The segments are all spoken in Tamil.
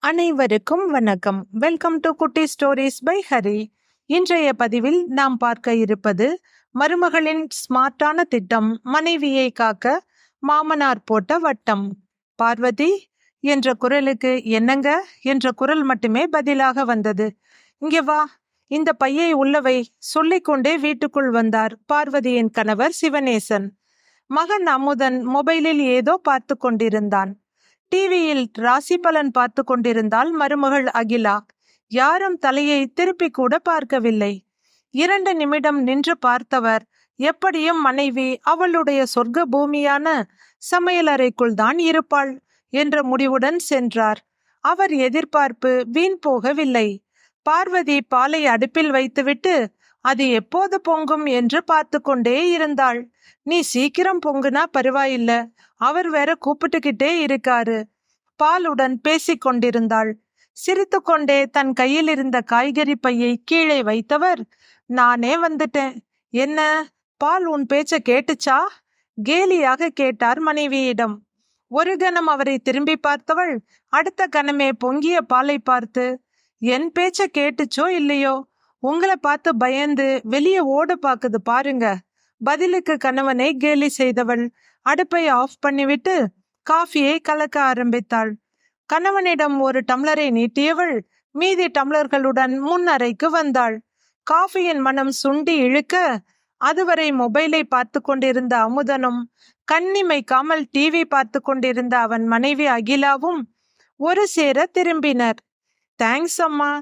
அனைவருக்கும் வணக்கம். வெல்கம் டு குட்டி ஸ்டோரிஸ் பை ஹரி. இன்றைய பதிவில் நாம் பார்க்க இருப்பது மருமகளின் ஸ்மார்ட்டான திட்டம், மனைவியை காக்க மாமனார் போட்ட வட்டம். பார்வதி என்ற குரலுக்கு என்னங்க என்ற குரல் மட்டுமே பதிலாக வந்தது. இங்கே வா, இந்த பையை உள்ளவை சொல்லிக்கொண்டே வீட்டுக்குள் வந்தார் பார்வதியின் கணவர் சிவனேசன். மகன் அமுதன் மொபைலில் ஏதோ பார்த்து கொண்டிருந்தான். டிவியில் ராசி பலன் பார்த்து கொண்டிருந்தாள் மருமகள் அகிலா. யாரும் தலையை திருப்பி கூட பார்க்கவில்லை. 2 நிமிடம் நின்று பார்த்தவர் எப்படியும் மனைவி அவளுடைய சொர்க்க பூமியான சமையலறைக்குள் தான் இருப்பாள் என்ற முடிவுடன் சென்றார். அவர் எதிர்பார்ப்பு வீண் போகவில்லை. பார்வதி பாலை அடுப்பில் வைத்துவிட்டு அது எப்போது பொங்கும் என்று பார்த்து கொண்டே இருந்தாள். நீ சீக்கிரம் பொங்குனா பரவாயில்ல, அவர் வேற கூப்பிட்டுக்கிட்டே இருக்காரு. பாலுடன் பேசிக்கொண்டிருந்தாள். சிரித்து கொண்டே தன் கையில் இருந்த காய்கறி பையை கீழே வைத்தவர், நானே வந்துட்டேன். என்ன, பால் உன் பேச்ச கேட்டுச்சா? கேலியாக கேட்டார் மனைவியிடம். ஒரு கணம் அவரை திரும்பி பார்த்தவள் அடுத்த கணமே பொங்கிய பாலை பார்த்து, என் பேச்ச கேட்டுச்சோ இல்லையோ, உங்களை பார்த்து பயந்து வெளியே ஓட பாக்குது பாருங்க. பதிலுக்கு கணவனை கேலி செய்தவள் அடுப்பை ஆஃப் பண்ணிவிட்டு காஃபியை கலக்க ஆரம்பித்தாள். கணவனிடம் ஒரு டம்ளரை நீட்டியவள் மீதி டம்ளர்களுடன் முன்னறைக்கு வந்தாள். காஃபியின் மனம் சுண்டி இழுக்க அதுவரை மொபைலை பார்த்து கொண்டிருந்த அமுதனும் கண்ணிமைக்காமல் டிவி பார்த்து கொண்டிருந்த அவன் மனைவி அகிலாவும் ஒரு சேர திரும்பினர். தேங்க்ஸ் அம்மா,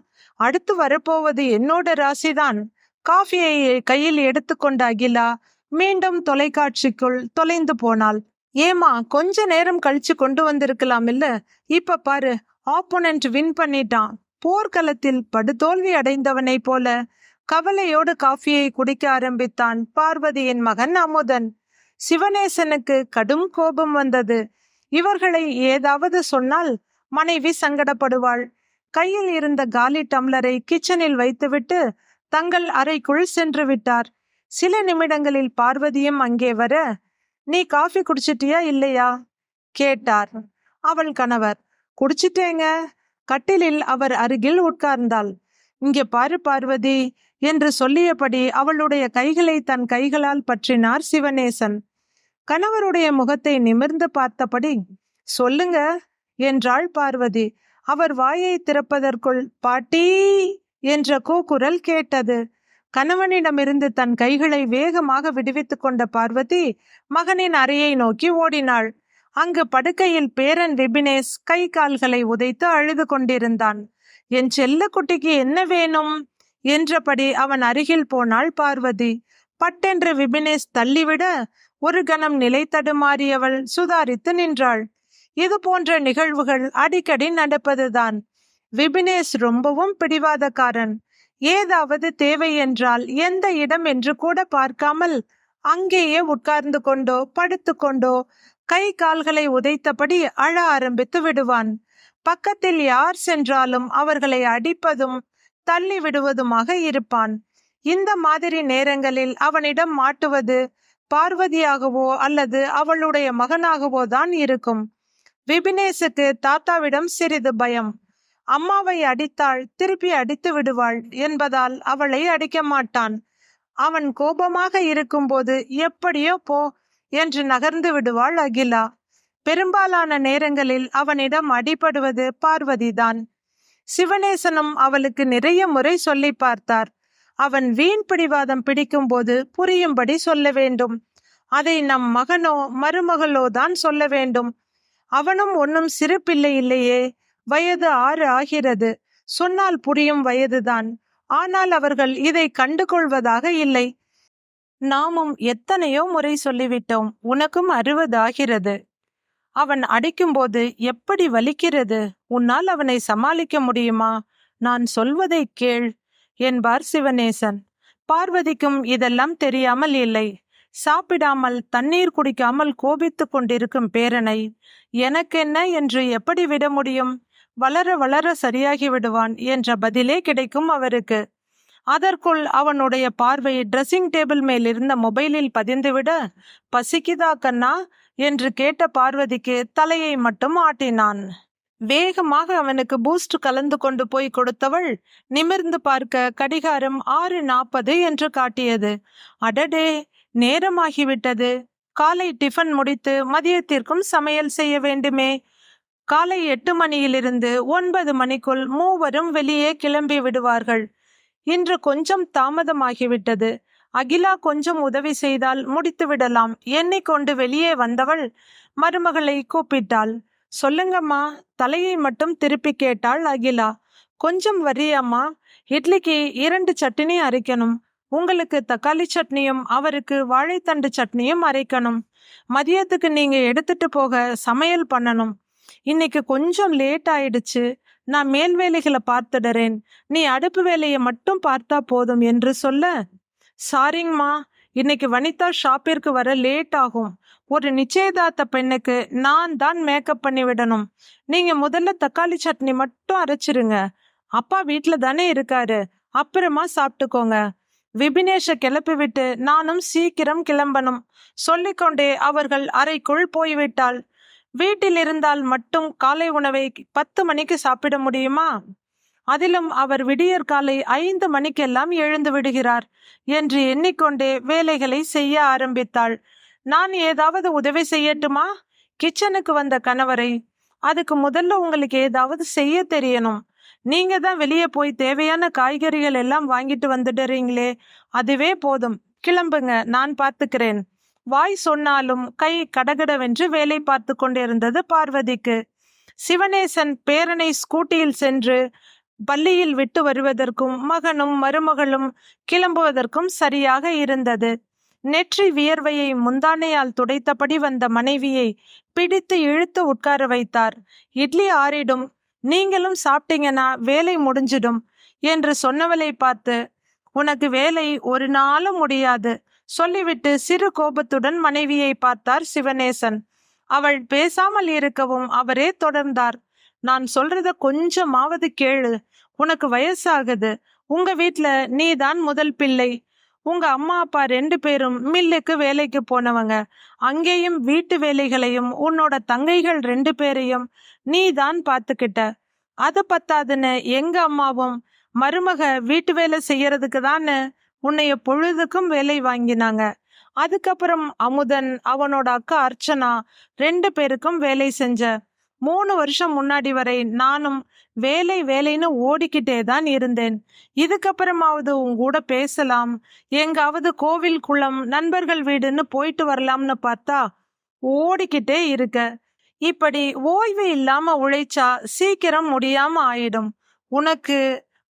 அடுத்து வரப்போவது என்னோட ராசிதான். காஃபியை கையில் எடுத்துக்கொண்ட அகிலா மீண்டும் தொலைக்காட்சிக்குள் தொலைந்து போனாள். ஏமா, கொஞ்ச நேரம் கழிச்சு கொண்டு வந்திருக்கலாம் இல்ல? இப்ப பாரு, ஆப்போனன்ட் வின் பண்ணிட்டான். போர்க்களத்தில் படுதோல்வி அடைந்தவனை போல கவலையோடு காஃபியை குடிக்க ஆரம்பித்தான் பார்வதியின் மகன் அமுதன். சிவனேசனுக்கு கடும் கோபம் வந்தது. இவர்களை ஏதாவது சொன்னால் மனைவி சங்கடப்படுவாள். கையில் இருந்த காலி டம்ளரை கிச்சனில் வைத்துவிட்டு தங்கள் அறைக்குள் சென்று விட்டார். சில நிமிடங்களில் பார்வதியும் அங்கே வர, நீ காஃபி குடிச்சிட்டியா இல்லையா கேட்டார் அவள் கணவர். குடிச்சிட்டேங்க. கட்டிலில் அவர் அருகில் உட்கார்ந்தாள். இங்கே பாரு பார்வதி என்று சொல்லியபடி அவளுடைய கைகளை தன் கைகளால் பற்றினார் சிவனேசன். கணவருடைய முகத்தை நிமிர்ந்து பார்த்தபடி, சொல்லுங்க என்றாள் பார்வதி. அவர் வாயை திறப்பதற்குள் பாட்டி என்ற கூக்குரல் கேட்டது. கணவனிடமிருந்து தன் கைகளை வேகமாக விடுவித்துக் கொண்ட பார்வதி மகனின் அறையை நோக்கி ஓடினாள். அங்கு படுக்கையில் பேரன் விபினேஷ் கை கால்களை உதைத்து அழுது கொண்டிருந்தான். என் செல்ல குட்டிக்கு என்ன வேணும் என்றபடி அவன் அருகில் போனாள் பார்வதி. பட்டென்று விபினேஷ் தள்ளிவிட ஒரு கணம் நிலை தடுமாறியவள் சுதாரித்து நின்றாள். இது போன்ற நிகழ்வுகள் அடிக்கடி நடப்பதுதான். விபினேஷ் ரொம்பவும் பிடிவாதக்காரன். ஏதாவது தேவை என்றால் எந்த இடம் என்று கூட பார்க்காமல் அங்கேயே உட்கார்ந்து கொண்டோ படுத்து கொண்டோ கை கால்களை உதைத்தபடி அழ ஆரம்பித்து விடுவான். பக்கத்தில் யார் சென்றாலும் அவர்களை அடிப்பதும் தள்ளி விடுவதுமாக இருப்பான். இந்த மாதிரி நேரங்களில் அவனிடம் மாட்டுவது பார்வதியாகவோ அல்லது அவளுடைய மகனாகவோ தான் இருக்கும். விபினேஷுக்கு தாத்தாவிடம் சிறிது பயம். அம்மாவை அடித்தாள் திருப்பி அடித்து விடுவாள் என்பதால் அவளை அடிக்க மாட்டான். அவன் கோபமாக இருக்கும்போது எப்படியோ போ என்று நகர்ந்து விடுவாள் அகிலா. பெரும்பாலான நேரங்களில் அவனிடம் அடிபடுவது பார்வதிதான். சிவனேசனும் அவளுக்கு நிறைய முறை சொல்லி பார்த்தார். அவன் வீண் பிடிவாதம் பிடிக்கும் போது புரியும்படி சொல்ல வேண்டும். அதை நம் மகனோ மருமகளோ தான் சொல்ல வேண்டும். அவனும் ஒன்னும் சிறு பிள்ளை இல்லையே, வயது 6 ஆகிறது. சொன்னால் புரியும் வயதுதான். ஆனால் அவர்கள் இதை கண்டுகொள்வதாக இல்லை. நாமும் எத்தனையோ முறை சொல்லிவிட்டோம், உனக்கும் 60 ஆகிறது. அவன் அடிக்கும்போது எப்படி வலிக்கிறது, உன்னால் அவனை சமாளிக்க முடியுமா? நான் சொல்வதை கேள் என்பார் சிவனேசன். பார்வதிக்கும் இதெல்லாம் தெரியாமல் இல்லை. சாப்பிடாமல் தண்ணீர் குடிக்காமல் கோபித்து கொண்டிருக்கும் பேரனை எனக்கென்ன என்று எப்படி விட முடியும்? வளர வளர சரியாகி விடுவான் என்ற பதிலே கிடைக்கும் அவருக்கு. அதற்குள் அவனுடைய பார்வை ட்ரெஸ்ஸிங் டேபிள் மேல் இருந்த மொபைலில் பதிந்துவிட, பசிக்குதா கண்ணா என்று கேட்ட பார்வதிக்கு தலையை மட்டும் ஆட்டினான். வேகமாக அவனுக்கு பூஸ்ட் கலந்து கொண்டு போய் கொடுத்தவள் நிமிர்ந்து பார்க்க கடிகாரம் 6:40 என்று காட்டியது. அடடே, நேரமாகிவிட்டது. காலை டிஃபன் முடித்து மதியத்திற்கும் சமையல் செய்ய வேண்டுமே. காலை 8 மணியிலிருந்து 9 மணிக்குள் மூவரும் வெளியே கிளம்பி விடுவார்கள். இன்று கொஞ்சம் தாமதமாகிவிட்டது. அகிலா கொஞ்சம் உதவி செய்தால் முடித்து விடலாம் எண்ணிக்கொண்டு வெளியே வந்தவள் மருமகளை கூப்பிட்டாள். சொல்லுங்கம்மா, தலையை மட்டும் திருப்பி கேட்டாள் அகிலா. கொஞ்சம் வரியாம்மா, இட்லிக்கு 2 சட்னி அரைக்கணும். உங்களுக்கு தக்காளி சட்னியும் அவருக்கு வாழைத்தண்டு சட்னியும் அரைக்கணும். மதியத்துக்கு நீங்க எடுத்துட்டு போக சமையல் பண்ணணும். இன்னைக்கு கொஞ்சம் லேட் ஆயிடுச்சு. நான் மேல் வேலைகளை பார்த்துடுறேன், நீ அடுப்பு வேலையை மட்டும் பார்த்தா போதும் என்று சொல்ல, சாரிங்கம்மா, இன்னைக்கு வனிதா ஷாப்பிற்கு வர லேட் ஆகும். ஒரு நிச்சயதார்த்த பெண்ணுக்கு நான் தான் மேக்கப் பண்ணி விடணும். நீங்க முதல்ல தக்காளி சட்னி மட்டும் அரைச்சிருங்க. அப்பா வீட்டுல தானே இருக்காரு, அப்புறமா சாப்பிட்டுக்கோங்க. விபினேஷ கிளப்பி விட்டு நானும் சீக்கிரம் கிளம்பணும் சொல்லிக்கொண்டே அவர்கள் அறைக்குள் போய்விட்டாள். வீட்டில் இருந்தால் மட்டும் காலை உணவை 10 மணிக்கு சாப்பிட முடியுமா? அதிலும் அவர் விடியற் காலை 5 மணிக்கெல்லாம் எழுந்து விடுகிறார் என்று எண்ணிக்கொண்டே வேலைகளை செய்ய ஆரம்பித்தாள். நான் ஏதாவது உதவி செய்யட்டுமா? கிச்சனுக்கு வந்த கணவரை, அதுக்கு முதல்ல உங்களுக்கு ஏதாவது செய்ய தெரியணும். நீங்க தான் வெளியே போய் தேவையான காய்கறிகள் எல்லாம் வாங்கிட்டு வந்துடுறீங்களே, அதுவே போதும். கிளம்புங்க, நான் பார்த்துக்கிறேன். வாய் சொன்னாலும் கை கடகடவென்று வேலை பார்த்து கொண்டிருந்தது பார்வதிக்கு. சிவனேசன் பேரனை ஸ்கூட்டியில் சென்று பள்ளியில் விட்டு வருவதற்கும் மகனும் மருமகளும் கிளம்புவதற்கும் சரியாக இருந்தது. நெற்றி வியர்வையை முந்தானையால் துடைத்தபடி வந்த மனைவியை பிடித்து இழுத்து உட்கார வைத்தார். இட்லி ஆறிடும், நீங்களும் சாப்பிட்டீங்கன்னா வேலை முடிஞ்சிடும் என்று சொன்னவளை பார்த்து, உனக்கு வேலை ஒரு நாளும் முடியாது சொல்லிவிட்டு சிறு கோபத்துடன் மனைவியை பார்த்தார் சிவனேசன். அவள் பேசாமல் இருக்கவும் அவரே தொடர்ந்தார். நான் சொல்றத கொஞ்சமாவது கேளு. உனக்கு வயசாகுது. உங்க வீட்டுல நீ தான் முதல் பிள்ளை. உங்க அம்மா அப்பா 2 பேரும் மில்லுக்கு வேலைக்கு போனவங்க. அங்கேயும் வீட்டு வேலைகளையும் உன்னோட தங்கைகள் 2 பேரையும் நீ தான் பார்த்துக்கிட்ட. அது பத்தாதுன்னு எங்க அம்மாவும் மருமக வீட்டு வேலை செய்யறதுக்கு தானே உன்னைய பொழுதுக்கும் வேலை வாங்கினாங்க. அதுக்கப்புறம் அமுதன், அவனோட அக்கா அர்ச்சனா 2 பேருக்கும் வேலை செஞ்ச. 3 வருஷம் முன்னாடி வரை நானும் வேலை வேலைன்னு ஓடிக்கிட்டே தான் இருந்தேன். இதுக்கப்புறமாவது உங்க கூட பேசலாம், எங்காவது கோவில் குளம் நண்பர்கள் வீடுன்னு போயிட்டு வரலாம்னு பார்த்தா ஓடிக்கிட்டே இருக்க. இப்படி ஓய்வு இல்லாம உழைச்சா சீக்கிரம் முடியாம ஆயிடும். உனக்கு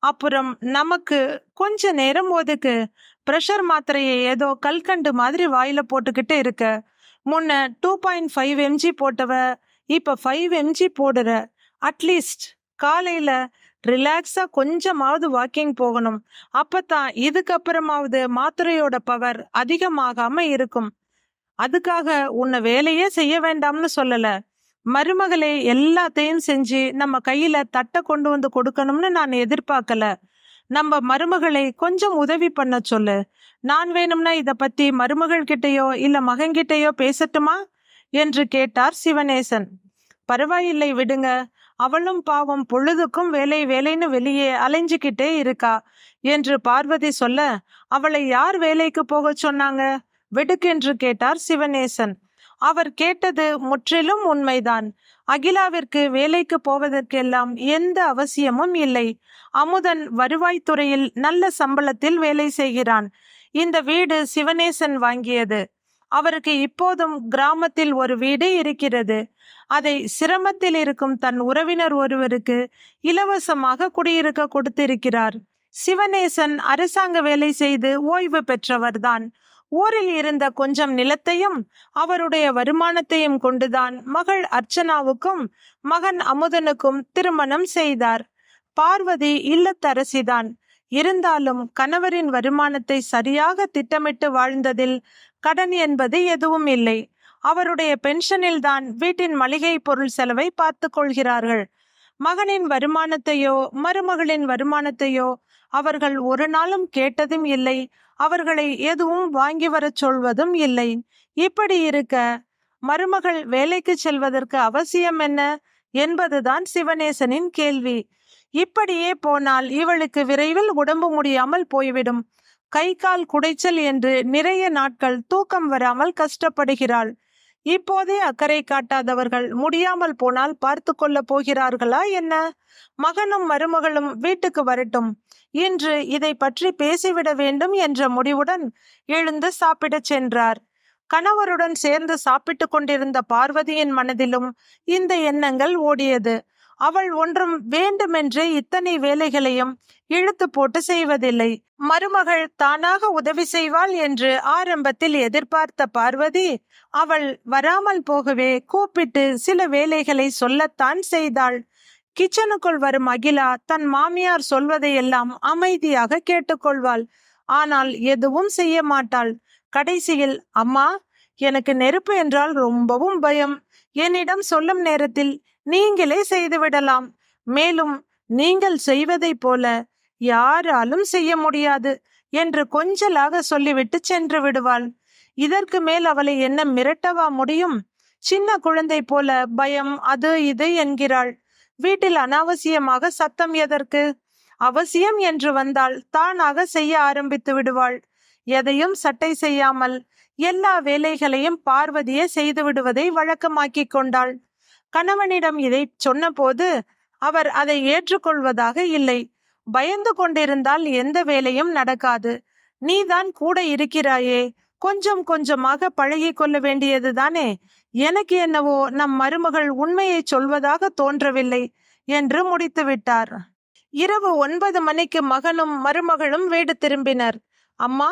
அப்புறம் நமக்கு கொஞ்ச நேரம் ஒதுக்கு. பிரஷர் மாத்திரையை ஏதோ கல்கண்டு மாதிரி வாயில போட்டுக்கிட்டு இருக்க. முன்ன 2.5 mg போட்டவ இப்ப 5 mg போடுற. அட்லீஸ்ட் காலையில ரிலாக்ஸா கொஞ்சமாவது வாக்கிங் போகணும். அப்பதான் இதுக்கப்புறமாவது மாத்திரையோட பவர் அதிகமாகாம இருக்கும். அதுக்காக உன்னை வேலையே செய்ய வேண்டாம்னு சொல்லல. மருமகளே எல்லாத்தையும் செஞ்சு நம்ம கையில தட்டை கொண்டு வந்து கொடுக்கணும்னு நான் எதிர்பார்க்கல. நம்ம மருமகளை கொஞ்சம் உதவி பண்ண சொல்லு. நான் வேணும்னா இத பத்தி மருமகள் கிட்டையோ இல்ல மகன்கிட்டையோ பேசட்டுமா என்று கேட்டார் சிவனேசன். பரவாயில்லை, விடுங்க. அவளும் பாவம் பொழுதுக்கும் வேலை வேலைன்னு வெளியே அலைஞ்சுக்கிட்டே இருக்கா என்று பார்வதி சொல்ல, அவளை யார் வேலைக்கு போக சொன்னாங்க வெடுக்கென்று கேட்டார் சிவனேசன். அவர் கேட்டது முற்றிலும் உண்மைதான். அகிலாவிற்கு வேலைக்கு போவதற்கெல்லாம் எந்த அவசியமும் இல்லை. அமுதன் வருவாய்த்துறையில் நல்ல சம்பளத்தில் வேலை செய்கிறான். இந்த வீடு சிவனேசன் வாங்கியது. அவருக்கு இப்போதும் கிராமத்தில் ஒரு வீடு இருக்கிறது. அதை சிரமத்தில் இருக்கும் தன் உறவினர் ஒருவருக்கு இலவசமாக குடியிருக்க கொடுத்திருக்கிறார். சிவனேசன் அரசாங்க வேலை செய்து ஓய்வு பெற்றவர்தான். ஊரில் இருந்த கொஞ்சம் நிலத்தையும் அவருடைய வருமானத்தையும் கொண்டுதான் மகள் அர்ச்சனாவுக்கும் மகன் அமுதனுக்கும் திருமணம் செய்தார். பார்வதி இல்லத்தரசிதான். இருந்தாலும் கணவரின் வருமானத்தை சரியாக திட்டமிட்டு வாழ்ந்ததில் கடன் என்பது எதுவும் இல்லை. அவருடைய பென்ஷனில் தான் வீட்டின் மளிகை பொருள் செலவை பார்த்து கொள்கிறார்கள். மகனின் வருமானத்தையோ மருமகளின் வருமானத்தையோ அவர்கள் ஒரு நாளும் கேட்டதும் இல்லை. அவர்களை எதுவும் வாங்கி வரச் சொல்வதும் இல்லை. இப்படி இருக்க மருமகள் வேலைக்கு செல்வதற்கு அவசியம் என்ன என்பதுதான் சிவனேசனின் கேள்வி. இப்படியே போனால் இவளுக்கு விரைவில் உடம்பு முடியாமல் போய்விடும். கை கால் குடைச்சல் என்று நிறைய நாட்கள் தூக்கம் வராமல் கஷ்டப்படுகிறாள். இப்போதே அக்கறை காட்டாதவர்கள் முடியாமல் போனால் பார்த்து கொள்ள போகிறார்களா என்ன? மகனும் மருமகளும் வீட்டுக்கு வரட்டும். இன்று இதை பற்றி பேசிவிட வேண்டும் என்ற முடிவுடன் எழுந்து சாப்பிடச் சென்றார். கணவருடன் சேர்ந்து சாப்பிட்டு கொண்டிருந்த பார்வதியின் மனதிலும் இந்த எண்ணங்கள் ஓடியது. அவள் ஒன்றும் வேண்டுமென்றே இத்தனை வேலைகளையும் இழுத்து போட்டு செய்வதில்லை. மருமகள் தானாக உதவி செய்வாள் என்று ஆரம்பத்தில் எதிர்பார்த்த பார்வதி அவள் வராமல் போகவே கூப்பிட்டு சில வேலைகளை சொல்லத்தான் செய்தாள். கிச்சனுக்குள் வரும் அகிலா தன் மாமியார் சொல்வதையெல்லாம் அமைதியாக கேட்டுக்கொள்வாள். ஆனால் எதுவும் செய்ய மாட்டாள். கடைசியில், அம்மா, எனக்கு நெருப்பு என்றால் ரொம்பவும் பயம். என்னிடம் சொல்லும் நேரத்தில் நீங்களே செய்துவிடலாம். மேலும் நீங்கள் செய்வதை போல யாராலும் செய்ய முடியாது என்று கொஞ்சலாக சொல்லிவிட்டு சென்று விடுவாள். இதற்கு மேல் அவளை என்ன மிரட்டவா முடியும்? சின்ன குழந்தை போல பயம் அது இது என்கிறாள். வீட்டில் அனாவசியமாக சத்தம் எதற்கு? அவசியம் என்று வந்தால் தானாக செய்ய ஆரம்பித்து விடுவாள். எதையும் சட்டை செய்யாமல் எல்லா வேலைகளையும் பார்வதியே செய்து விடுவதை வழக்கமாக்கி கொண்டாள். கணவனிடம் இதை சொன்னபோது அவர் அதை ஏற்றுக்கொள்வதாக இல்லை. பயந்து கொண்டிருந்தால் எந்த வேலையும் நடக்காது. நீதான் கூட இருக்கிறாயே, கொஞ்சம் கொஞ்சமாக பழகி கொள்ள வேண்டியதுதானே. எனக்கு என்னவோ நம் மருமகள் உண்மையை சொல்வதாக தோன்றவில்லை என்று முடித்து விட்டார். இரவு 9 மணிக்கு மகனும் மருமகளும் வீடு திரும்பினர். அம்மா,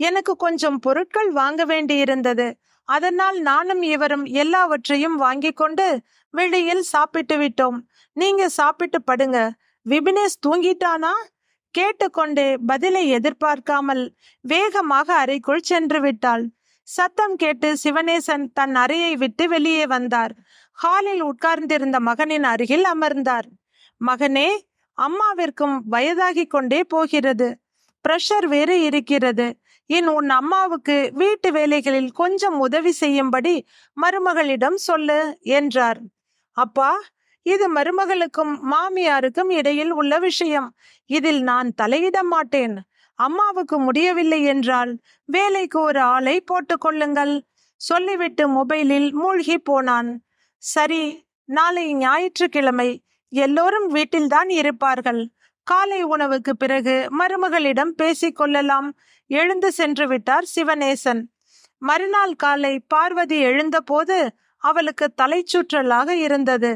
எனக்கு கொஞ்சம் பொருட்கள் வாங்க வேண்டியிருந்தது. அதனால் நானும் இவரும் எல்லாவற்றையும் வாங்கி கொண்டு வெளியில் சாப்பிட்டு விட்டோம். நீங்க சாப்பிட்டு படுங்க. விபினேஷ் தூங்கிட்டானா? கேட்டுக்கொண்டே பதிலை எதிர்பார்க்காமல் வேகமாக அறைக்குள் சென்று விட்டாள். சத்தம் கேட்டு சிவனேசன் தன் அறையை விட்டு வெளியே வந்தார். ஹாலில் உட்கார்ந்திருந்த மகனின் அருகில் அமர்ந்தார். மகனே, அம்மாவிற்கும் வயதாகி கொண்டே போகிறது. பிரஷர் வேறு இருக்கிறது. உன் அம்மாவுக்கு வீட்டு வேலைகளில் கொஞ்சம் உதவி செய்யும்படி மருமகளிடம் சொல்லு என்றார். அப்பா, இது மருமகளுக்கும் மாமியாருக்கும் இடையில் உள்ள விஷயம். இதில் நான் தலையிட மாட்டேன். அம்மாவுக்கு முடியவில்லை என்றால் வேலைக்கு ஒரு ஆளை போட்டு கொள்ளுங்கள் சொல்லிவிட்டு மொபைலில் மூழ்கி போனான். சரி, நாளை ஞாயிற்றுக்கிழமை எல்லோரும் வீட்டில்தான் இருப்பார்கள். காலை உணவுக்கு பிறகு மருமகளிடம் பேசிக்கொள்ளலாம். எழுந்து சென்று விட்டார் சிவனேசன். மறுநாள் காலை பார்வதி எழுந்தபோது அவளுக்கு தலைச்சுற்றலாக இருந்தது.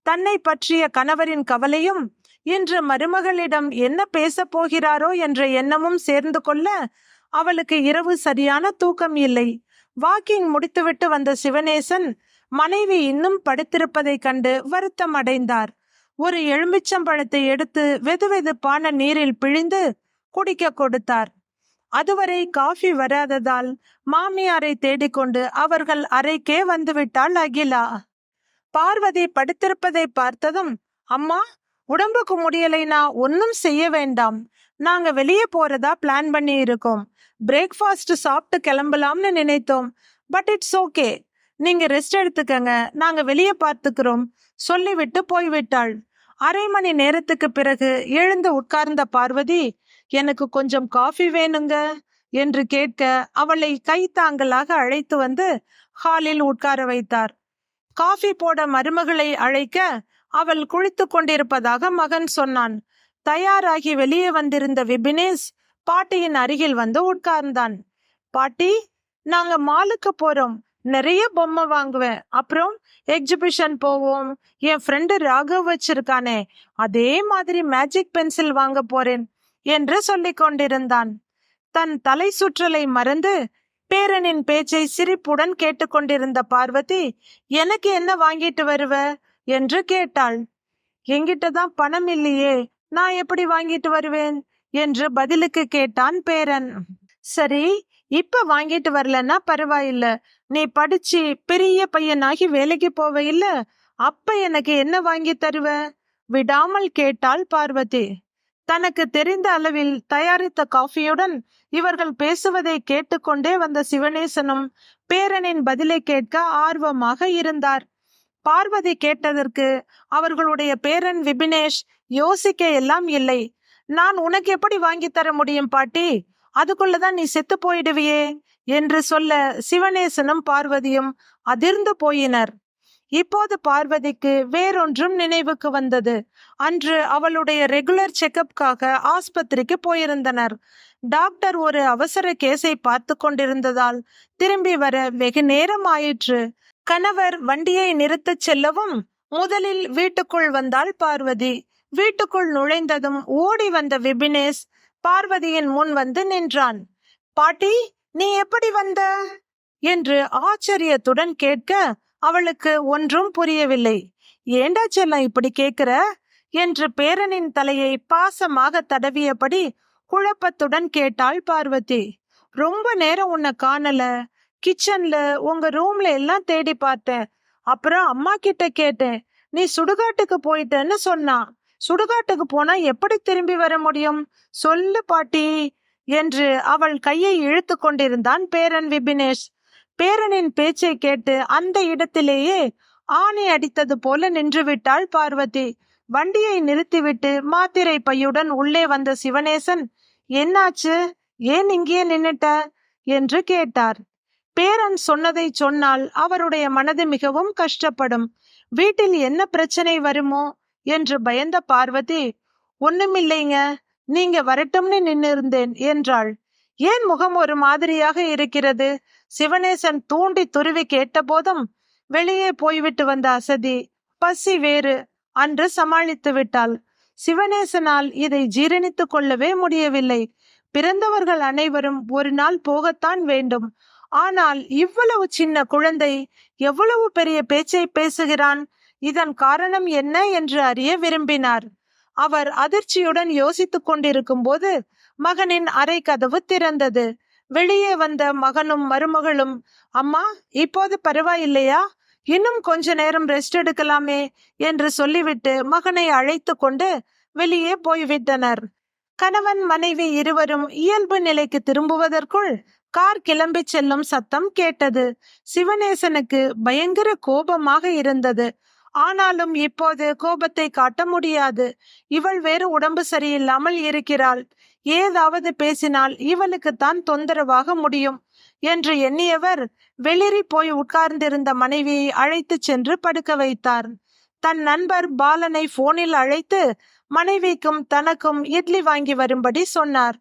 தன்னை பற்றிய கணவரின் கவலையும் இன்று மருமகளிடம் என்ன பேச போகிறாரோ என்ற எண்ணமும் சேர்ந்து கொள்ள அவளுக்கு இரவு சரியான தூக்கம் இல்லை. வாக்கிங் முடித்துவிட்டு வந்த சிவனேசன் மனைவி இன்னும் படுத்திருப்பதை கண்டு வருத்தம் அடைந்தார். ஒரு எலுமிச்சம்பழத்தை எடுத்து வெதுவெதுப்பான நீரில் பிழிந்து குடிக்க கொடுத்தார். அதுவரை காஃபி வராததால் மாமியாரை தேடிக்கொண்டு அவர்கள் அறைக்கே வந்துவிட்டாள் அகிலா. பார்வதி படுத்திருப்பதை பார்த்ததும், அம்மா, உடம்புக்கு முடியலைனா ஒன்னும் செய்ய வேண்டாம். நாங்க வெளியே போறதா பிளான் பண்ணி இருக்கோம். பிரேக்ஃபாஸ்ட் சாப்பிட்டு கிளம்பலாம்னு நினைத்தோம். But it's okay. நீங்க ரெஸ்ட் எடுத்துக்கங்க, நாங்க வெளியே பார்த்துக்கிறோம் சொல்லிவிட்டு போய்விட்டாள். அரை மணி நேரத்துக்கு பிறகு எழுந்து உட்கார்ந்த பார்வதி, எனக்கு கொஞ்சம் காஃபி வேணுங்க என்று கேட்க அவளை கைத்தாங்கலாக அழைத்து வந்து ஹாலில் உட்கார வைத்தார். காஃபி போட மருமகளை அழைக்க அவள் குளித்து கொண்டிருப்பதாக மகன் சொன்னான். தயாராகி வெளியே வந்திருந்த விபினேஷ் பாட்டியின் அருகில் வந்து உட்கார்ந்தான். பாட்டி, நாங்க மாலுக்கு போறோம். நிறைய பொம்மை வாங்குவேன். அப்புறம் எக்ஸிபிஷன் போவோம். என் ஃப்ரெண்டு ராகவ் வச்சிருக்கானே, அதே மாதிரி மேஜிக் பென்சில் வாங்க போறேன் என்று சொல்லிக் கொண்டிருந்தான். தன் தலை சுற்றலை மறந்து பேரனின் பேச்சை சிரிப்புடன் கேட்டுக்கொண்டிருந்த பார்வதி, எனக்கு என்ன வாங்கிட்டு வருவ என்று கேட்டாள். என்கிட்ட தான் பணம் இல்லையே, நான் எப்படி வாங்கிட்டு வருவேன் என்று பதிலுக்கு கேட்டான் பேரன். சரி, இப்ப வாங்கிட்டு வரலன்னா பரவாயில்ல. நீ படிச்சு பெரிய பையனாகி வேலைக்கு போவ இல்ல, அப்ப எனக்கு என்ன வாங்கி தருவ விடாமல் கேட்டாள் பார்வதி. தனக்கு தெரிந்த அளவில் தயாரித்த காஃபியுடன் இவர்கள் பேசுவதை கேட்டுக்கொண்டே வந்த சிவனேசனும் பேரனின் பதிலை கேட்க ஆர்வமாக இருந்தார். பார்வதி கேட்டதற்கு அவர்களுடைய பேரன் விபினேஷ் யோசிக்க எல்லாம் இல்லை. நான் உனக்கு எப்படி வாங்கி தர முடியும் பாட்டி, அதுக்குள்ளதான் நீ செத்து போயிடுவியே என்று சொல்ல சிவனேசனும் பார்வதியும் அதிர்ந்து போயினர். இப்போது பார்வதிக்கு வேறொன்றும் நினைவுக்கு வந்தது. அன்று அவளுடைய ரெகுலர் செக்கப்காக ஆஸ்பத்திரிக்கு போயிருந்தனர். டாக்டர் ஒரு அவசர கேஸை பார்த்து கொண்டிருந்ததால் திரும்பி வர வெகு நேரம் ஆயிற்று. கணவர் வண்டியை நிறுத்தச் செல்லவும் முதலில் வீட்டுக்குள் வந்தாள் பார்வதி. வீட்டுக்குள் நுழைந்ததும் ஓடி வந்த விபினேஷ் பார்வதியின் முன் வந்து நின்றான். பாட்டி, நீ எப்படி வந்த என்று ஆச்சரியத்துடன் கேட்க அவளுக்கு ஒன்றும் புரியவில்லை. ஏண்டா செல்லம் இப்படி கேட்கிற என்று பேரனின் தலையை பாசமாக தடவியபடி குழப்பத்துடன் கேட்டாள் பார்வதி. ரொம்ப நேரம் உன்னை காணல, கிச்சன்ல உங்க ரூம்ல எல்லாம் தேடி பார்த்தேன். அப்புறம் அம்மா கிட்ட கேட்டேன், நீ சுடுகாட்டுக்கு போயிட்டேன்னு சொன்னா. சுடுகாட்டுக்கு போனா எப்படி திரும்பி வர முடியும், சொல்லு பாட்டி என்று அவள் கையை இழுத்து கொண்டிருந்தான் பேரன் விபினேஷ். பேரனின் பேச்சை கேட்டு அந்த இடத்திலேயே ஆணி அடித்தது போல நின்றுவிட்டாள் பார்வதி. வண்டியை நிறுத்திவிட்டு மாத்திரை பையுடன் உள்ளே வந்த சிவனேசன், என்னாச்சு, ஏன் இங்கே நின்னுட்ட என்று கேட்டார். பேரன் சொன்னதை சொன்னால் அவருடைய மனது மிகவும் கஷ்டப்படும். வீட்டில் என்ன பிரச்சனை வருமோ என்று பயந்த பார்வதி, ஒண்ணுமில்லைங்க, நீங்க வரட்டும்னு நின்னு இருந்தேன் என்றாள். ஏன் முகம் ஒரு மாதிரியாக இருக்கிறது? சிவனேசன் தூண்டி துருவி கேட்ட போதும் வெளியே போய்விட்டு வந்த அசதி, பசி வேறு அன்று சமாளித்து விட்டாள். சிவனேசனால் இதை ஜீரணித்து கொள்ளவே முடியவில்லை. பிறந்தவர்கள் அனைவரும் ஒரு நாள் போகத்தான் வேண்டும். ஆனால் இவ்வளவு சின்ன குழந்தை எவ்வளவு பெரிய பேச்சை பேசுகிறான், இதன் காரணம் என்ன என்று அறிய விரும்பினார். அவர் அதிர்ச்சியுடன் யோசித்துக் கொண்டிருக்கும் போது மகனின் அறை கதவு திறந்தது. வெளியே வந்த மகனும் மருமகளும், அம்மா இப்போது பரவாயில்லையா, இன்னும் கொஞ்ச நேரம் ரெஸ்ட் எடுக்கலாமே என்று சொல்லிவிட்டு மகனை அழைத்து கொண்டு வெளியே போய்விட்டனர். கணவன் மனைவி இருவரும் இயல்பு நிலைக்கு திரும்புவதற்குள் கார் கிளம்பி செல்லும் சத்தம் கேட்டது. சிவனேசனுக்கு பயங்கர கோபமாக இருந்தது. ஆனாலும் இப்போது கோபத்தை காட்ட முடியாது. இவள் வேறு உடம்பு சரியில்லாமல் இருக்கிறாள். ஏதாவது பேசினால் இவளுக்குத்தான் தொந்தரவாக முடியும் என்று எண்ணியவர் வெளிரி போய் உட்கார்ந்திருந்த மனைவியை அழைத்து சென்று படுக்க வைத்தார். தன் நண்பர் பாலனை போனில் அழைத்து மனைவிக்கும் தனக்கும் இட்லி வாங்கி வரும்படி சொன்னார்.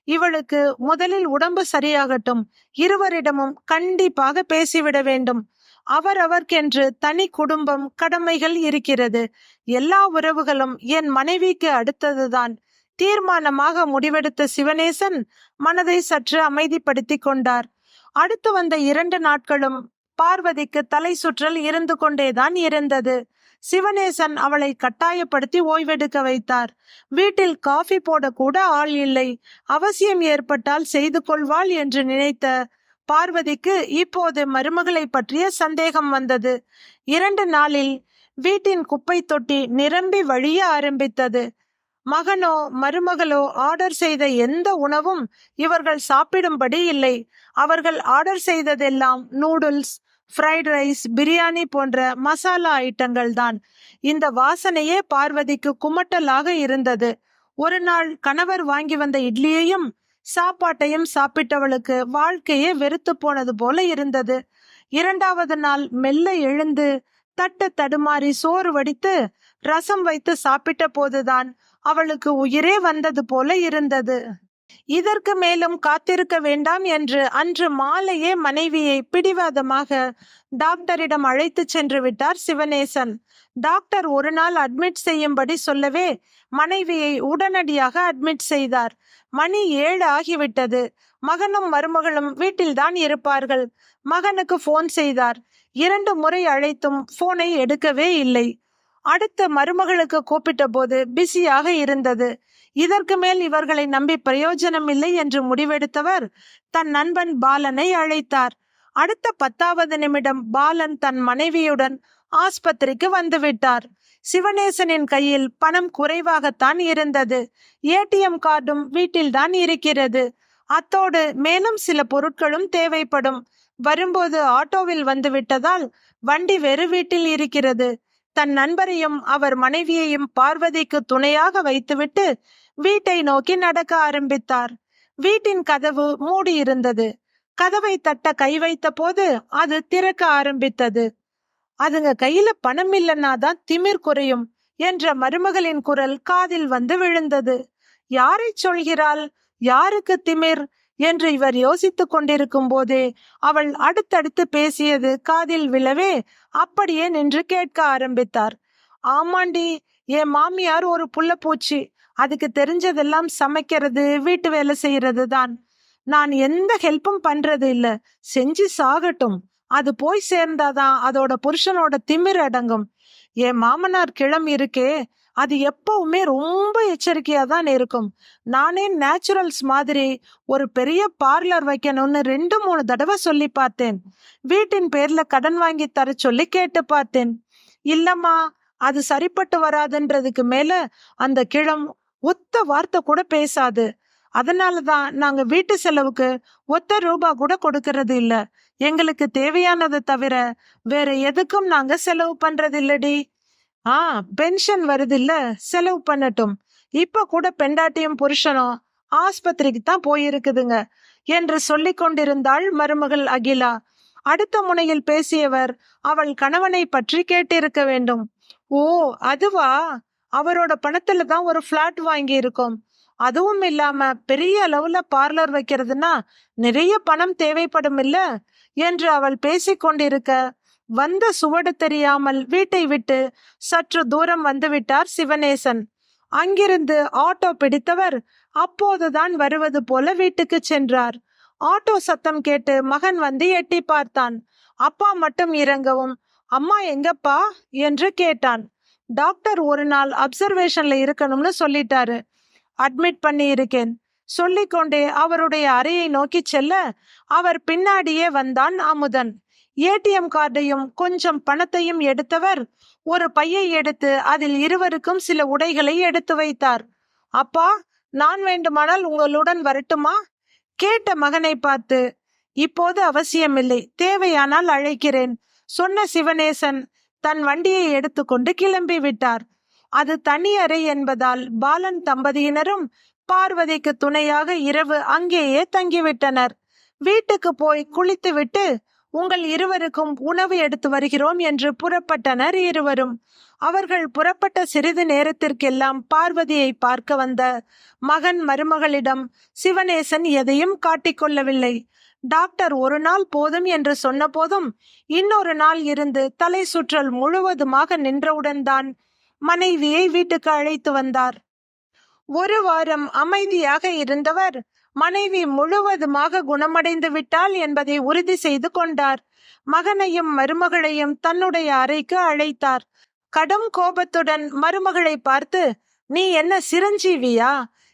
இவளுக்கு முதலில் உடம்பு சரியாகட்டும், இருவரிடமும் கண்டிப்பாக பேசிவிட வேண்டும். அவரவர்க்கென்று தனி குடும்பம், கடமைகள் இருக்கிறது. எல்லா உறவுகளும் என் மனைவிக்கு அடுத்ததுதான். தீர்மானமாக முடிவெடுத்த சிவனேசன் மனதை சற்று அமைதிப்படுத்தி கொண்டார். அடுத்து வந்த 2 நாட்களும் பார்வதிக்கு தலை சுற்றல் இருந்து கொண்டேதான் இருந்தது. சிவனேசன் அவளை கட்டாயப்படுத்தி ஓய்வெடுக்க வைத்தார். வீட்டில் காஃபி போட கூட ஆள் இல்லை. அவசியம் ஏற்பட்டால் செய்து கொள்வாள் என்று நினைத்த பார்வதிக்கு இப்போது மருமகளை பற்றிய சந்தேகம் வந்தது. 2 நாளில் வீட்டின் குப்பை தொட்டி நிரம்பி வழிய ஆரம்பித்தது. மகனோ மருமகளோ ஆர்டர் செய்த எந்த உணவும் இவர்கள் சாப்பிடும்படி இல்லை. அவர்கள் ஆர்டர் செய்ததெல்லாம் நூடுல்ஸ், ஃப்ரைட் ரைஸ், பிரியாணி போன்ற மசாலா ஐட்டங்கள் தான். இந்த வாசனையே பார்வதிக்கு குமட்டலாக இருந்தது. ஒரு நாள் கணவர் வாங்கி வந்த இட்லியையும் சாப்பாட்டையும் சாப்பிட்டவளுக்கு வாழ்க்கையே வெறுத்து போனது போல இருந்தது. 2வது நாள் மெல்ல எழுந்து தட்டு தடுமாறி சோறு வடித்து ரசம் வைத்து சாப்பிட்ட போதுதான் அவளுக்கு உயிரே வந்தது போல இருந்தது. இதற்கு மேலும் காத்திருக்க வேண்டாம் என்று அன்று மாலையே மனைவியை பிடிவாதமாக டாக்டரிடம் அழைத்து சென்று விட்டார் சிவனேசன். டாக்டர் ஒரு நாள் அட்மிட் செய்யும்படி சொல்லவே மனைவியை உடனடியாக அட்மிட் செய்தார். மணி 7 ஆகிவிட்டது. மகனும் மருமகளும் வீட்டில்தான் இருப்பார்கள். மகனுக்கு போன் செய்தார். 2 முறை அழைத்தும் போனை எடுக்கவே இல்லை. அடுத்த மருமகளுக்கு கூப்பிட்ட போது பிஸியாக இருந்தது. இதற்கு மேல் இவர்களை நம்பி பிரயோஜனம் இல்லை என்று முடிவெடுத்தவர் தன் நண்பன் பாலனை அழைத்தார். அடுத்த 10வது நிமிடம் பாலன் தன் மனைவியுடன் ஆஸ்பத்திரிக்கு வந்துவிட்டார். சிவனேசனின் கையில் பணம் குறைவாகத்தான் இருந்தது. ஏடிஎம் கார்டும் வீட்டில்தான் இருக்கிறது. அத்தோடு மேலும் சில பொருட்களும் தேவைப்படும். வரும்போது ஆட்டோவில் வந்து விட்டதால் வண்டி வெறு வீட்டில் இருக்கிறது. தன் நண்பரையும் அவர் மனைவியையும் பார்வதிக்கு துணையாக வைத்துவிட்டு வீட்டை நோக்கி நடக்க ஆரம்பித்தார். வீட்டின் கதவு மூடியிருந்தது. கதவை தட்ட கை வைத்த போது அது திறக்க ஆரம்பித்தது. அதுங்க கையில பணம் இல்லைன்னாதான் திமிர் குறையும் என்ற மருமகளின் குரல் காதில் வந்து விழுந்தது. யாரை சொல்கிறாள்? யாருக்கு திமிர் என்று இவர் யோசித்துக் கொண்டிருக்கும் போதே அவள் அடுத்தடுத்து பேசியது காதில் விழவே அப்படியே நின்று கேட்க ஆரம்பித்தார். ஆமாண்டி, என் மாமியார் ஒரு புள்ளப்பூச்சி. அதுக்கு தெரிஞ்சதெல்லாம் சமைக்கிறது, வீட்டு வேலை செய்யறது தான். நான் எந்த ஹெல்ப்பும் பண்றது இல்ல. செஞ்சு சாகட்டும். அது போய் சேர்ந்தாதான் அதோட புருஷனோட திமிர் அடங்கும். என் மாமனார் கிழம் இருக்கே, அது எப்பவுமே ரொம்ப எச்சரிக்கையா தான் இருக்கும். நானே நேச்சுரல்ஸ் மாதிரி ஒரு பெரிய பார்லர் வைக்கணும்னு 2-3 தடவை சொல்லி பார்த்தேன். வீட்டின் பேர்ல கடன் வாங்கி தர சொல்லி கேட்டு பார்த்தேன். இல்லம்மா, அது சரிப்பட்டு வராதுன்றதுக்கு மேல அந்த கிழம் ஒத்த வார்த்தை கூட பேசாது. அதனாலதான் நாங்க வீட்டு செலவுக்கு ஒத்த ரூபா கூட கொடுக்கறது இல்ல. எங்களுக்கு தேவையானதை தவிர வேற எதுக்கும் நாங்க செலவு பண்றது இல்லடி. பென்ஷன் வருது இல்ல, செலவு பண்ணட்டும். இப்ப கூட பெண்டாட்டியும் புருஷனும் ஆஸ்பத்திரிக்கு தான் போயிருக்குதுங்க என்று சொல்லிக் கொண்டிருந்தாள் மருமகள் அகிலா. அடுத்த முனையில் பேசியவர் அவள் கணவனை பற்றி கேட்டிருக்க வேண்டும். ஓ, அதுவா? அவரோட பணத்துல தான் ஒரு பிளாட் வாங்கி இருக்கோம். அதுவும் இல்லாம பெரிய அளவுல பார்லர் வைக்கிறதுனா நிறைய பணம் தேவைப்படும் இல்ல என்று அவள் பேசிக்கொண்டிருக்க வந்த சுவடு தெரியாமல் வீட்டை விட்டு சற்று தூரம் வந்துவிட்டார் சிவனேசன். அங்கிருந்து ஆட்டோ பிடித்தவர் அப்போதுதான் வருவது போல வீட்டுக்கு சென்றார். ஆட்டோ சத்தம் கேட்டு மகன் வந்து எட்டி பார்த்தான். அப்பா மட்டும் இறங்கவும், அம்மா எங்கப்பா என்று கேட்டான். டாக்டர் ஒரு நாள் அப்சர்வேஷன்ல இருக்கணும்னு சொல்லிட்டாரு. அட்மிட் பண்ணி இருக்கேன் சொல்லிக்கொண்டே அவருடைய அறையை நோக்கி செல்ல அவர் பின்னாடியே வந்தான் அமுதன். ஏடிஎம் கார்டையும் கொஞ்சம் பணத்தையும் எடுத்தவர் ஒரு பையை எடுத்து அதில் இருவருக்கும் சில உடைகளை எடுத்து வைத்தார். அப்பா, நான் வேண்டுமானால் உங்களுடன் வரட்டுமா? கேட்ட மகனை பார்த்து, இப்போது அவசியமில்லை, தேவையானால் அழைக்கிறேன் சொன்ன சிவனேசன் தன் வண்டியை எடுத்துக்கொண்டு கிளம்பி விட்டார். அது தனி அறை என்பதால் பாலன் தம்பதியினரும் பார்வதிக்கு துணையாக இரவு அங்கேயே தங்கிவிட்டனர். வீட்டுக்கு போய் குளித்துவிட்டு உங்கள் இருவருக்கும் உணவு எடுத்து வருகிறோம் என்று புறப்பட்டனர் இருவரும். அவர்கள் புறப்பட்ட சிறிது நேரத்திற்கெல்லாம் பார்வதியை பார்க்க வந்த மகன் மருமகளிடம் சிவனேசன் எதையும் காட்டிக்கொள்ளவில்லை. டாக்டர் ஒரு நாள் போதும் என்று சொன்ன போதும் இன்னொரு நாள் இருந்து தலை சுற்றல் முழுவதுமாக நின்றவுடன் தான் மனைவியை வீட்டுக்கு அழைத்து வந்தார். ஒரு வாரம் அமைதியாக இருந்தவர் மனைவி முழுவதுமாக குணமடைந்து விட்டாள் என்பதை உறுதி செய்து கொண்டார். மகனையும் மருமகளையும் தன்னுடைய அறைக்கு அழைத்தார். கடும் கோபத்துடன் மருமகளை பார்த்து, நீ என்ன சிரஞ்சீவியா?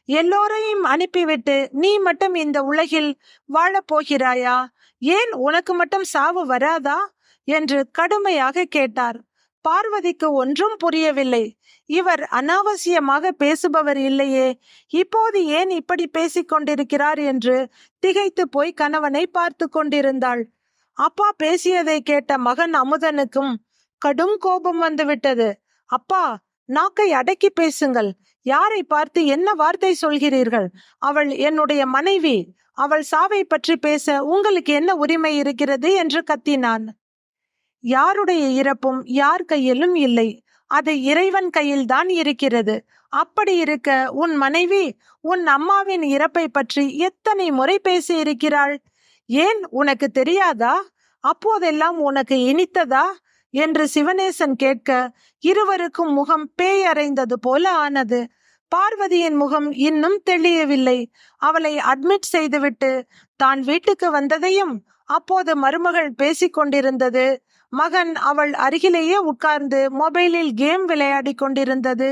எல்லோரையும் அனுப்பிவிட்டு நீ மட்டும் இந்த உலகில் வாழப்போகிறாயா? ஏன் உனக்கு மட்டும் சாவு வராதா என்று கடுமையாக கேட்டார். பார்வதிக்கு ஒன்றும் புரியவில்லை. இவர் அனாவசியமாக பேசுபவர் இல்லையே, இப்போது ஏன் இப்படி பேசிக் கொண்டிருக்கிறார் என்று திகைத்து போய் கணவனை பார்த்து கொண்டிருந்தாள். அப்பா பேசியதை கேட்ட மகன் அமுதனுக்கும் கடும் கோபம் வந்துவிட்டது. அப்பா, நாக்கை அடக்கி பேசுங்கள். யாரை பார்த்து என்ன வார்த்தை சொல்கிறீர்கள்? அவள் என்னுடைய மனைவி. அவள் சாவை பற்றி பேச உங்களுக்கு என்ன உரிமை இருக்கிறது என்று கத்தினான். யாருடைய இறப்பும் யார் கையிலும் இல்லை, அது இறைவன் கையில் தான் இருக்கிறது. அப்படி இருக்க உன் மனைவி உன் அம்மாவின் இறப்பை பற்றி எத்தனை முறை பேசி இருக்கிறாள்? ஏன் உனக்கு தெரியாதா? அப்போதெல்லாம் உனக்கு இனித்ததா என்று சிவனேசன் கேட்க இருவருக்கும் முகம் பேய் அறைந்தது போல ஆனது. பார்வதியின் முகம் இன்னும் தெளியவில்லை. அவளை அட்மிட் செய்துவிட்டு தான் வீட்டுக்கு வந்ததையும் அப்போது மருமகள் பேசிக்கொண்டிருந்தது, மகன் அவள் அருகிலேயே உட்கார்ந்து மொபைலில் கேம் விளையாடி கொண்டிருந்தது,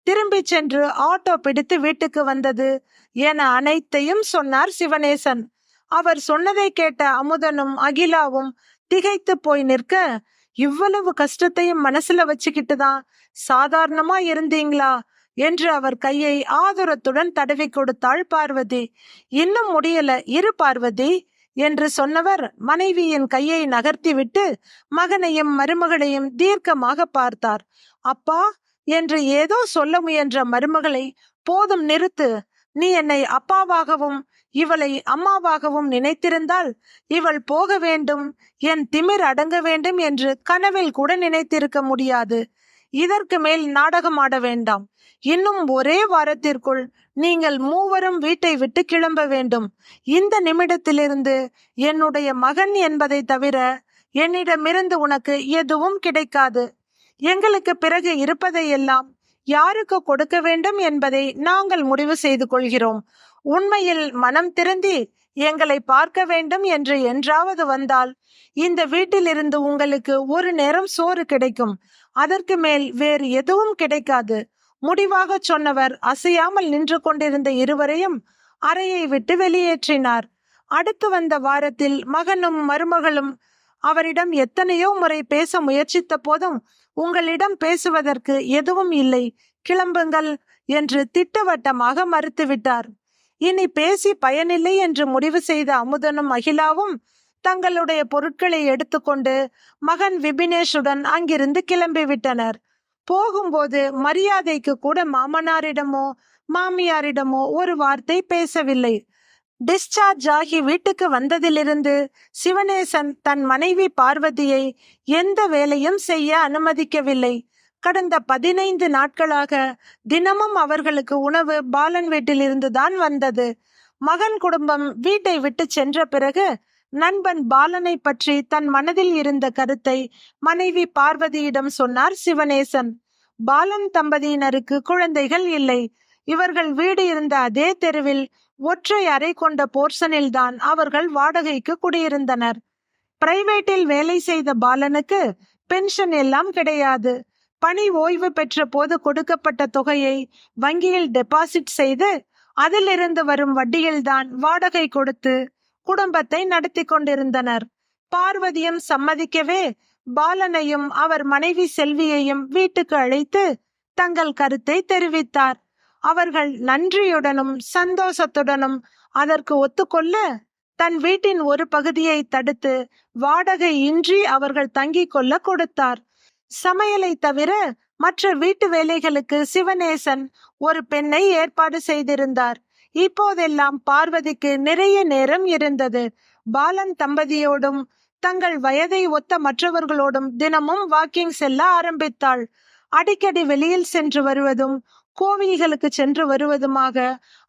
திரும்பி சென்று ஆட்டோ பிடித்து வீட்டுக்கு வந்தது என அனைத்தையும் சொன்னார் சிவனேசன். அவர் சொன்னதை கேட்ட அமுதனும் அகிலாவும் திகைத்து போய் நிற்க, இவ்வளவு கஷ்டத்தையும் மனசுல வச்சுக்கிட்டு தான் சாதாரணமா இருந்தீங்களா என்று அவர் கையை ஆதுரத்துடன் தடவி கொடுத்தாள் பார்வதி. இன்னும் முடியல, இரு பார்வதி என்று சொன்னவர் மனைவியின் கையை நகர்த்திவிட்டு மகனையும் மருமகளையும் தீர்க்கமாக பார்த்தார். அப்பா என்று ஏதோ சொல்ல முயன்ற மருமகளை, போதும் நிறுத்து. நீ என்னை அப்பாவாகவும் இவளை அம்மாவாகவும் நினைத்திருந்தால் இவள் போக வேண்டும், என் திமிர் அடங்க வேண்டும் என்று கனவில் கூட நினைத்திருக்க முடியாது. இதற்கு மேல் நாடகம் ஆட வேண்டாம். இன்னும் ஒரே வாரத்திற்குள் நீங்கள் மூவரும் வீட்டை விட்டு கிளம்ப வேண்டும். இந்த நிமிடத்திலிருந்து என்னுடைய மகன் என்பதை தவிர என்னிடமிருந்து உனக்கு எதுவும் கிடைக்காது. எங்களுக்கு பிறகு இருப்பதையெல்லாம் யாருக்கு கொடுக்க வேண்டும் என்பதை நாங்கள் முடிவு செய்து கொள்கிறோம். உண்மையில் மனம் திருந்தி எங்களை பார்க்க வேண்டும் என்று என்றாவது வந்தால் இந்த வீட்டிலிருந்து உங்களுக்கு ஒரு நேரம் சோறு கிடைக்கும். அதற்கு மேல் வேறு எதுவும் கிடைக்காது. முடிவாக சொன்னவர் அசையாமல் நின்று கொண்டிருந்த இருவரையும் அறையை விட்டு வெளியேற்றினார். அடுத்து வந்த வாரத்தில் மகனும் மருமகளும் அவரிடம் எத்தனையோ முறை பேச முயற்சித்த போதும் உங்களிடம் பேசுவதற்கு எதுவும் இல்லை, கிளம்புங்கள் என்று திட்டவட்டமாக மறுத்துவிட்டார். இனி பேசி பயனில்லை என்று முடிவு செய்த அமுதனும் அகிலாவும் தங்களுடைய பொருட்களை எடுத்துக்கொண்டு மகன் விபினேஷுடன் அங்கிருந்து கிளம்பிவிட்டனர். போகும்போது மரியாதைக்கு கூட மாமனாரிடமோ மாமியாரிடமோ ஒரு வார்த்தை பேசவில்லை. டிஸ்சார்ஜ் ஆகி வீட்டுக்கு வந்ததிலிருந்து சிவனேசன் தன் மனைவி பார்வதியை எந்த வேலையும் செய்ய அனுமதிக்கவில்லை. கடந்த 15 நாட்களாக தினமும் அவர்களுக்கு உணவு பாலன் வீட்டிலிருந்து தான் வந்தது. மகன் குடும்பம் வீட்டை விட்டு சென்ற பிறகு நண்பன் பாலனை பற்றி தன் மனதில் இருந்த கருத்தை மனைவி பார்வதியிடம் சொன்னார் சிவனேசன். பாலன் தம்பதியினருக்கு குழந்தைகள் இல்லை. இவர்கள் வீடு இருந்த அதே தெருவில் ஒற்றை அறை கொண்ட போர்ஷனில் தான் அவர்கள் வாடகைக்கு குடியிருந்தனர். பிரைவேட்டில் வேலை செய்த பாலனுக்கு பென்ஷன் எல்லாம் கிடையாது. பணி ஓய்வு பெற்ற போது கொடுக்கப்பட்ட தொகையை வங்கியில் டெபாசிட் செய்து அதிலிருந்து வரும் வட்டியில்தான் வாடகை கொடுத்து குடும்பத்தை நடத்தி கொண்டிருந்தனர். பார்வதியும் சம்மதிக்கவே பாலனையும் அவர் மனைவி செல்வியையும் வீட்டுக்கு அழைத்து தங்கள் கருத்தை தெரிவித்தார். அவர்கள் நன்றியுடனும் சந்தோஷத்துடனும் அதற்கு ஒத்துக்கொள்ள தன் வீட்டின் ஒரு பகுதியை தடுத்து வாடகை இன்றி அவர்கள் தங்கிக் கொள்ள கொடுத்தார். சமையலை தவிர மற்ற வீட்டு வேலைகளுக்கு சிவனேசன் ஒரு பெண்ணை ஏற்பாடு செய்திருந்தார். இப்போதெல்லாம் பார்வதிக்கு நிறைய நேரம் இருந்தது. பாலன் தம்பதியோடும் தங்கள் வயதை ஒத்த மற்றவர்களோடும் தினமும் வாக்கிங் செல்ல ஆரம்பித்தாள். அடிக்கடி வெளியில் சென்று வருவதும் கோவில்களுக்கு சென்று வருவதுமாக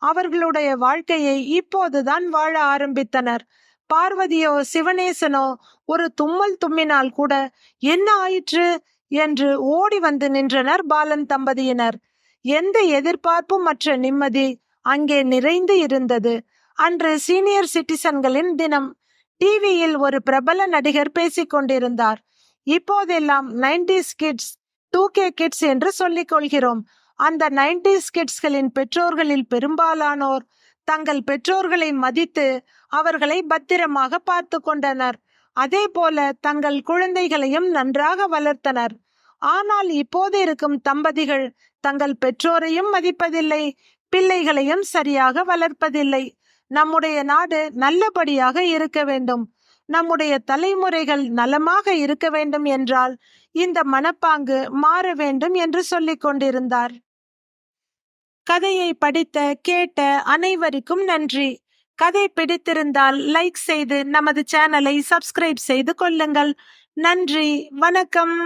அவர்களுடைய வாழ்க்கையை இப்போதுதான் வாழ ஆரம்பித்தனர். பார்வதியோ சிவனேசனோ ஒரு தும்மல் தும்மினால் கூட என்ன ஆயிற்று என்று ஓடி வந்து நின்றனர் பாலன் தம்பதியினர். எந்த எதிர்பார்ப்பும் மற்ற நிம்மதி அங்கே நிறைந்து இருந்தது. அன்று சீனியர் சிட்டிசன்களின் தினம். டிவியில் ஒரு பிரபல நடிகர் பேசிக் கொண்டிருந்தார். இப்போதெல்லாம் 90s கிட்ஸ் 2K கிட்ஸ் என்று சொல்லிக் கொள்கிறோம். அந்த 90s கிட்ஸ்களின் பெற்றோர்களில் பெரும்பாலானோர் தங்கள் பெற்றோர்களை மதித்து அவர்களை பத்திரமாக பார்த்து கொண்டனர். அதே போல தங்கள் குழந்தைகளையும் நன்றாக வளர்த்தனர். ஆனால் இப்போது இருக்கும் தம்பதிகள் தங்கள் பெற்றோரையும் மதிப்பதில்லை, பிள்ளைகளையும் சரியாக வளர்ப்பதில்லை. நம்முடைய நாடு நல்லபடியாக இருக்க வேண்டும், நம்முடைய தலைமுறைகள் நலமாக இருக்க வேண்டும் என்றால் இந்த மனப்பாங்கு மாற வேண்டும் என்று சொல்லிக் கொண்டிருந்தார். கதையை படித்த கேட்ட அனைவருக்கும் நன்றி. கதை பிடித்திருந்தால் லைக் செய்து நமது சேனலை சப்ஸ்கிரைப் செய்து கொள்ளுங்கள். நன்றி, வணக்கம்.